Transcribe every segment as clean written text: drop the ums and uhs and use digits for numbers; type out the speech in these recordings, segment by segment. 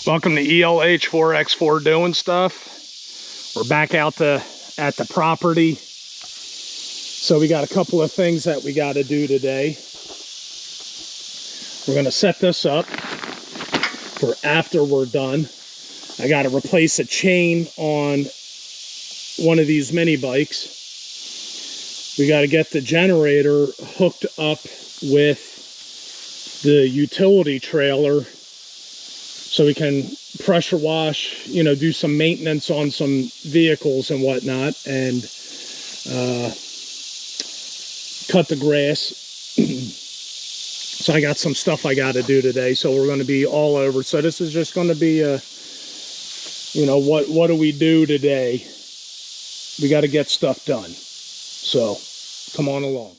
Welcome to ELH4X4 doing stuff. We're back out at the property. So we got a couple of things that we got to do today. We're going to set this up for after we're done. I got to replace a chain on one of these mini bikes. We got to get the generator hooked up with the utility trailer so we can pressure wash, you know, do some maintenance on some vehicles and whatnot, and cut the grass. So I got some stuff I got to do today, so we're going to be all over. So this is just going to be a, you know, what do we do today? We got to get stuff done. So come on along.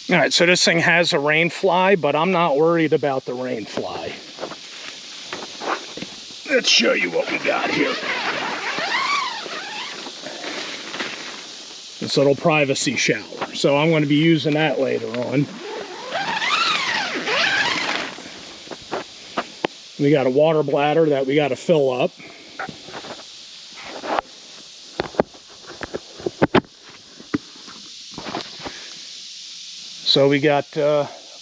All right, so this thing has a rain fly, but I'm not worried about the rain fly. Let's show you what we got here. This little privacy shower. So I'm going to be using that later on. We got a water bladder that we got to fill up. So we got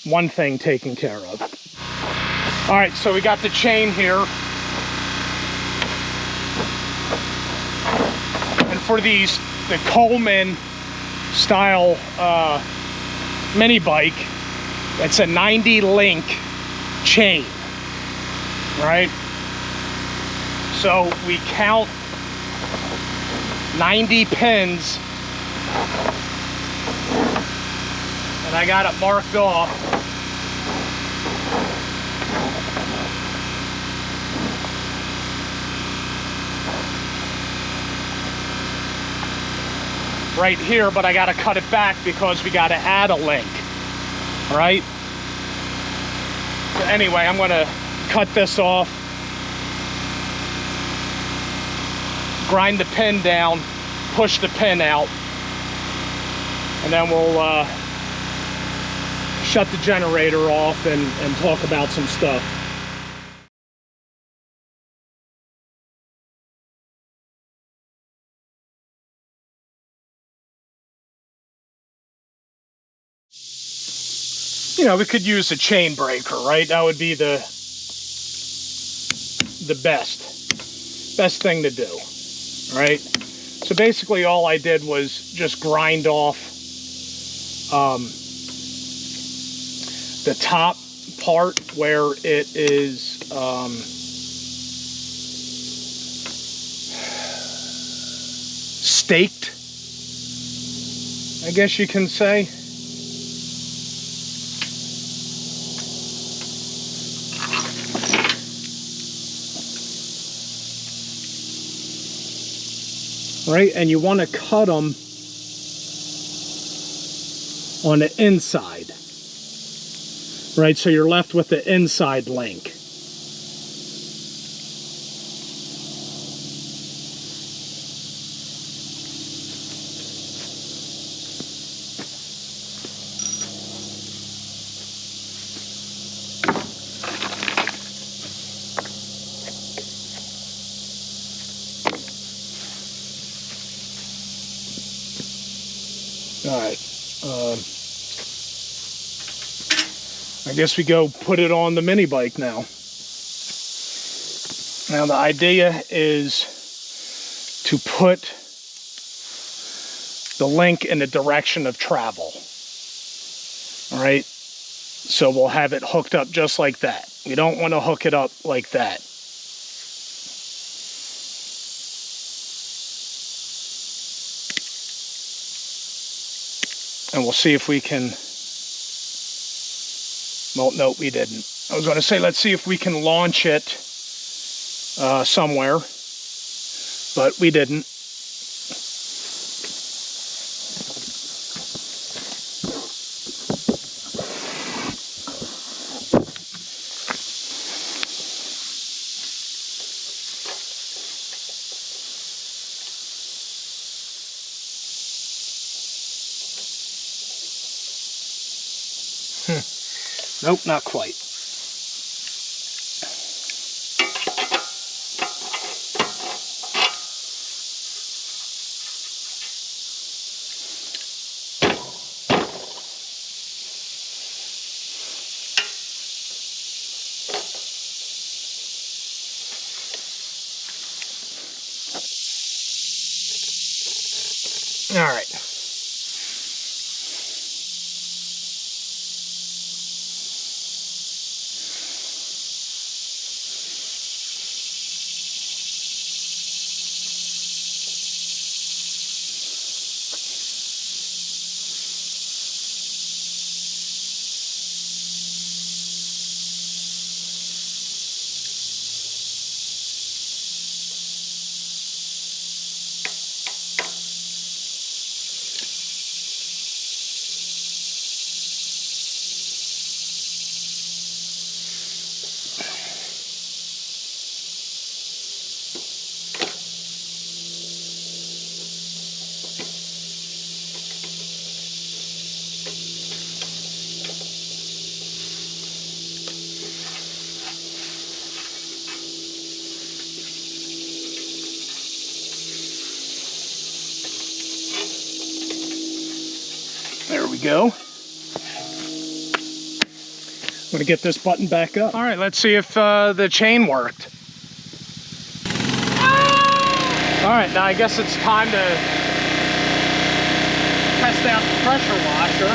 one thing taken care of. All right, so we got the chain here. And for the Coleman style mini bike, it's a 90 link chain, right? So we count 90 pins. And I got it marked off. Right here, but I got to cut it back because we got to add a link. All right? So anyway, I'm going to cut this off. Grind the pin down, push the pin out, and then we'll shut the generator off and talk about some stuff. You know, we could use a chain breaker, right? That would be the best thing to do, right? So basically all I did was just grind off the top part where it is staked, I guess you can say. Right, and you want to cut them on the inside. Right, so you're left with the inside link. All right. I guess we go put it on the mini bike now. Now the idea is to put the link in the direction of travel. All right, so we'll have it hooked up just like that. We don't want to hook it up like that. And we'll see if we can. Well, no, we didn't. I was going to say, let's see if we can launch it somewhere. but we didn't. Nope, not quite. All right. There we go. I'm gonna get this button back up. All right, let's see if the chain worked. All right, now I guess it's time to test out the pressure washer.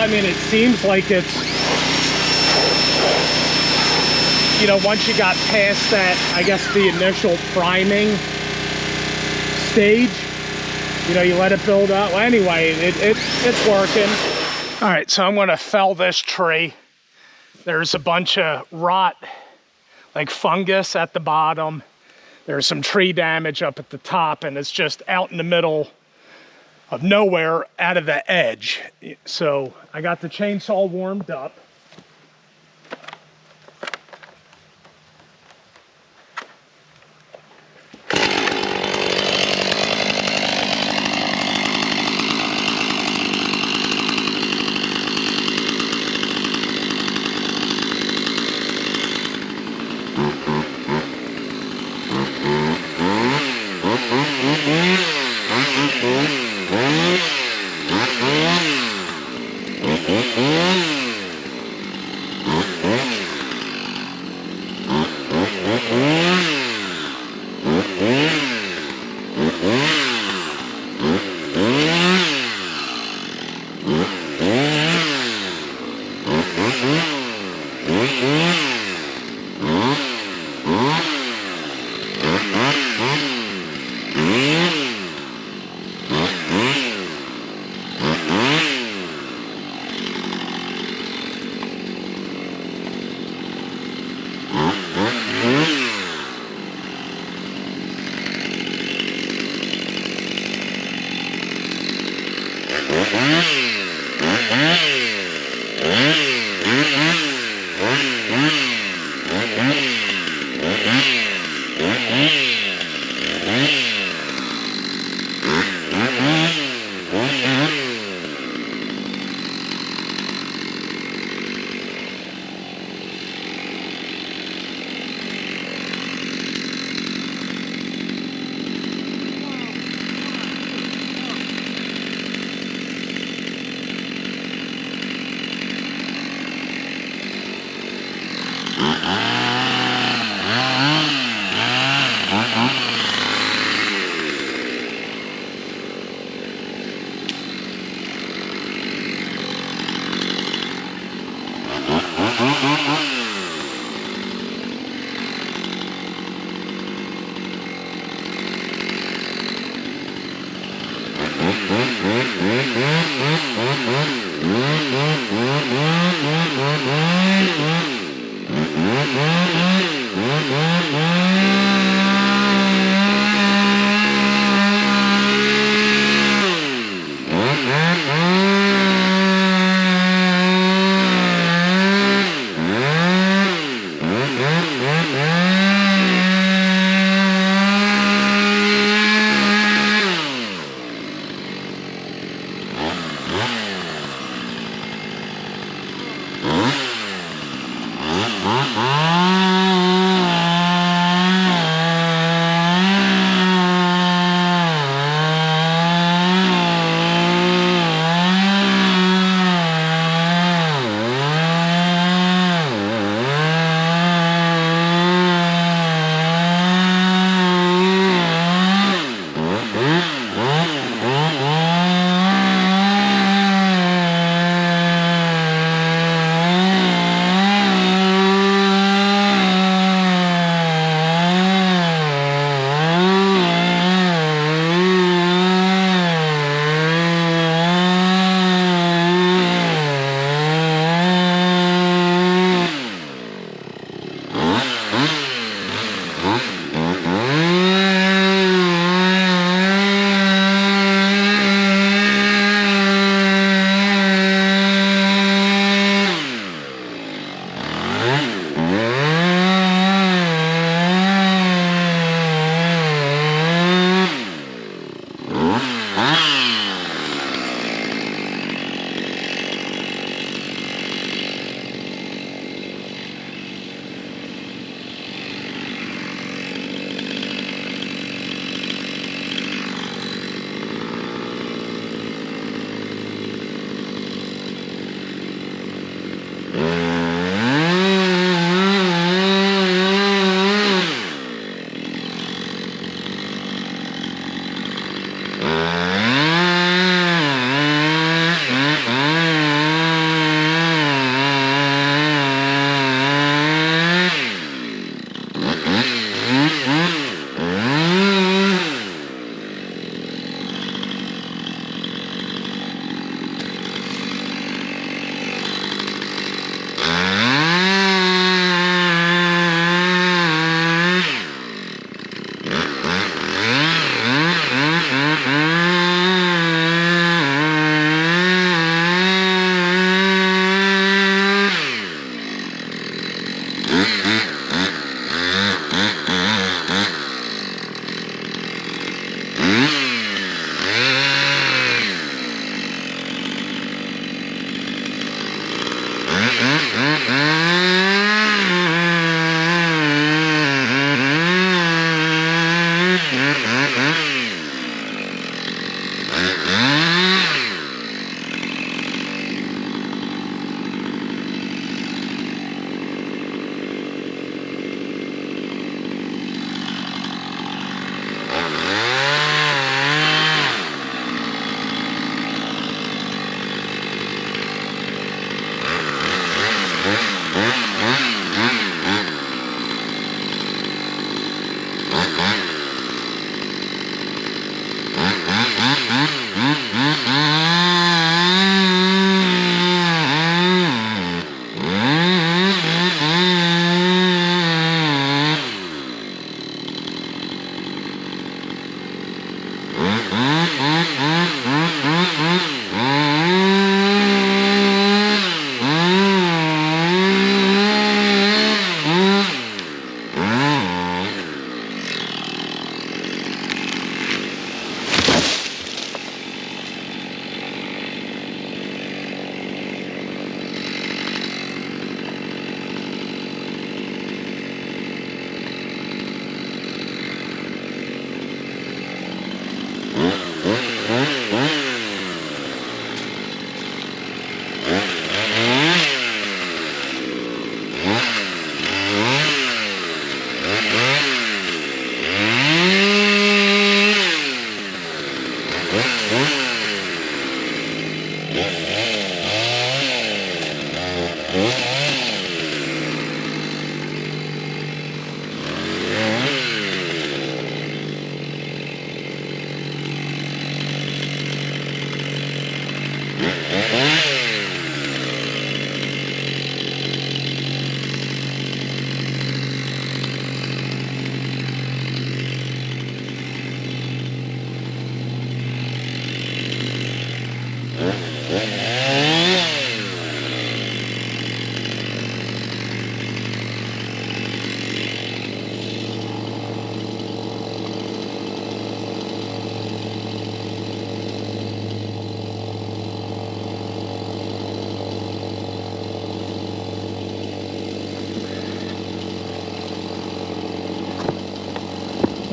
I mean, it seems like it's, you know, once you got past that, I guess the initial priming stage, you know, you let it build up. Well, anyway, it's working. All right, so I'm gonna fell this tree. There's a bunch of rot, like fungus at the bottom. There's some tree damage up at the top, and it's just out in the middle of nowhere, out of the edge. So I got the chainsaw warmed up.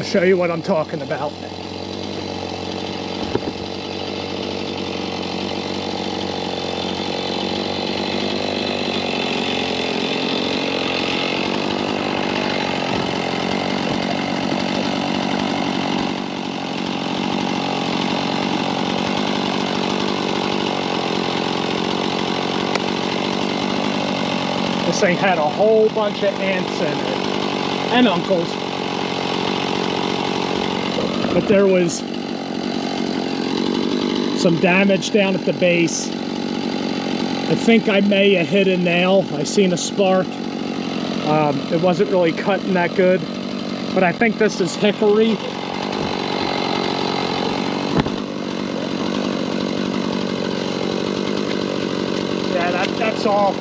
I'll show you what I'm talking about. This thing had a whole bunch of ants in it, and uncles. But there was some damage down at the base. I think I may have hit a nail. I seen a spark. It wasn't really cutting that good, but I think this is hickory. Yeah, that's all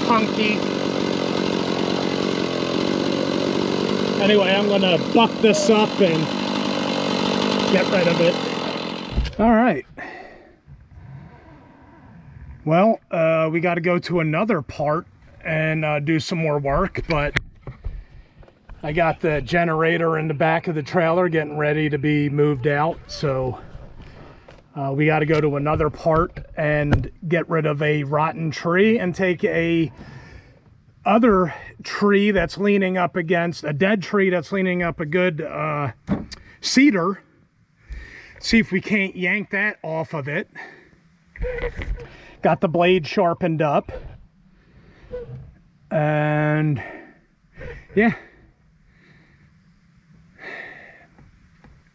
hunky. Anyway, I'm gonna buck this up and get rid of it. All right. Well, we got to go to another part and do some more work, but I got the generator in the back of the trailer getting ready to be moved out, so we got to go to another part and get rid of a rotten tree and take a other tree that's leaning up against a dead tree that's leaning up a good cedar. See if we can't yank that off of it. Got the blade sharpened up, and yeah,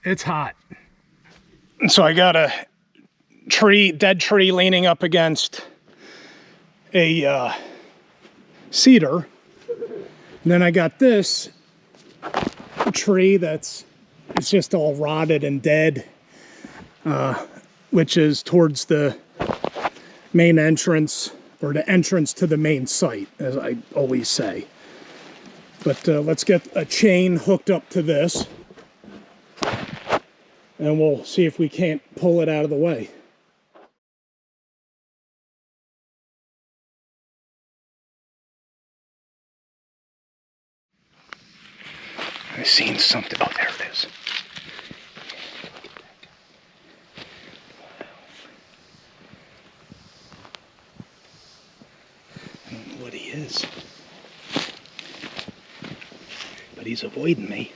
it's hot. So I got a dead tree leaning up against a cedar. And then I got this tree it's just all rotted and dead, which is towards the main entrance, or the entrance to the main site, as I always say. But let's get a chain hooked up to this, and we'll see if we can't pull it out of the way. I seen something. Oh, there it is. I don't know what he is, but he's avoiding me.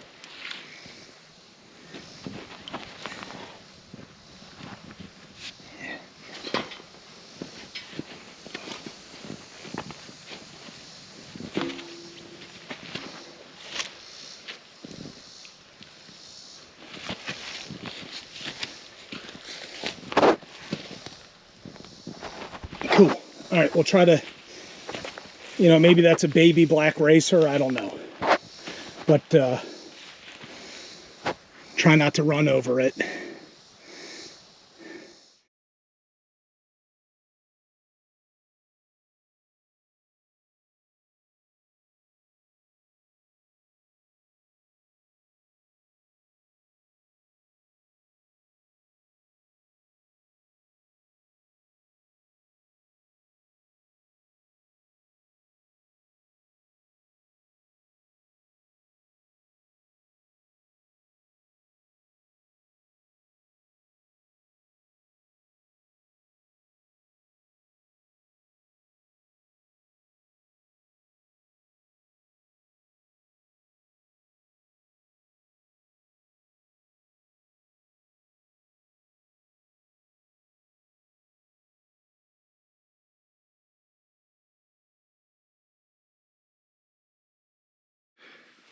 Cool. All right, we'll try to, maybe that's a baby black racer. I don't know. But try not to run over it.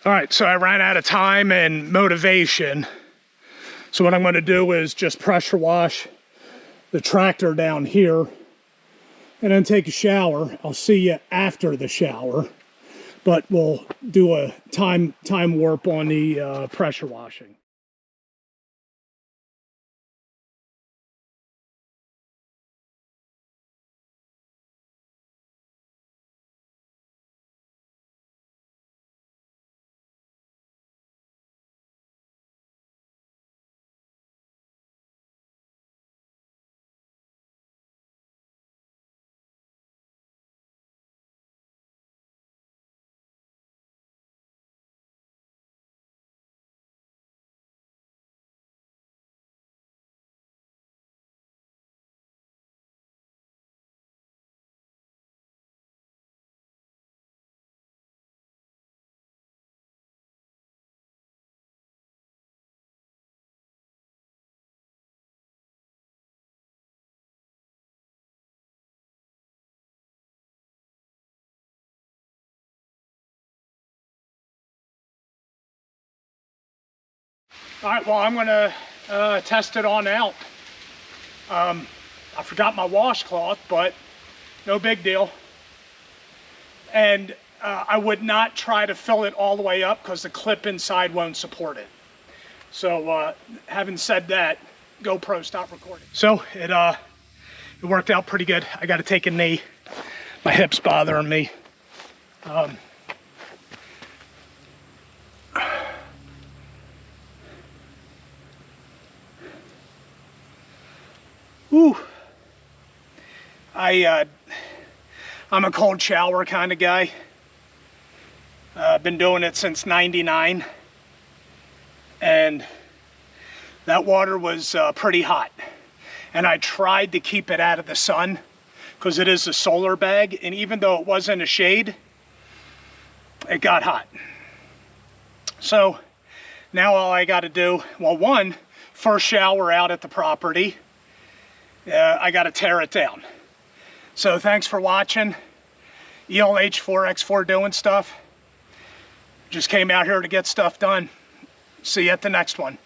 All right, so I ran out of time and motivation. So what I'm going to do is just pressure wash the tractor down here and then take a shower. I'll see you after the shower, but we'll do a time warp on the pressure washing. All right, well, I'm gonna test it on out. I forgot my washcloth, but no big deal. And I would not try to fill it all the way up because the clip inside won't support it. So having said that, GoPro, stop recording. So it worked out pretty good. I got to take a knee. My hip's bothering me. Whew. I'm a cold shower kind of guy. I've been doing it since '99, and that water was pretty hot. And I tried to keep it out of the sun because it is a solar bag, and even though it was in a shade, it got hot. So now all I got to do, well, one, first shower out at the property. I got to tear it down. So thanks for watching. ELH4X4 doing stuff. Just came out here to get stuff done. See you at the next one.